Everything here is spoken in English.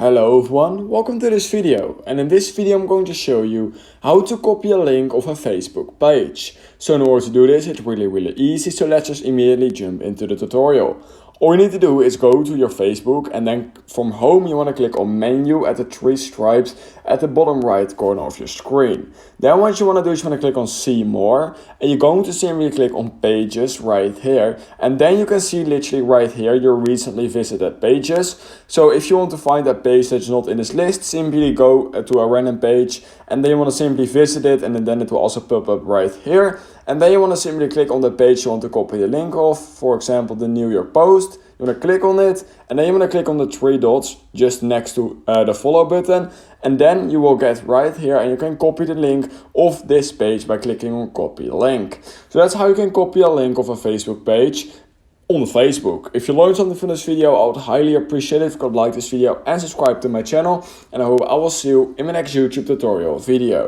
Hello everyone, welcome to this video, and in this video I'm going to show you how to copy a link of a Facebook page. So in order to do this, it's really easy, so let's just immediately jump into the tutorial. All you need to do is go to your Facebook, and then from home you want to click on menu at the three stripes at the bottom right corner of your screen. Then what you want to do is you want to click on see more, and you're going to simply click on pages right here, and then you can see literally right here your recently visited pages. So if you want to find that page that's not in this list, simply go to a random page, and then you want to simply visit it, and then it will also pop up right here. And then you want to simply click on the page you want to copy the link of, for example the New York Post. You want to click on it, and then you want to click on the three dots just next to the follow button, and then you will get right here and you can copy the link of this page by clicking on copy link. So that's how you can copy a link of a Facebook page on Facebook. If you learned something from this video, I would highly appreciate it if you could like this video and subscribe to my channel, and I hope I will see you in my next YouTube tutorial video.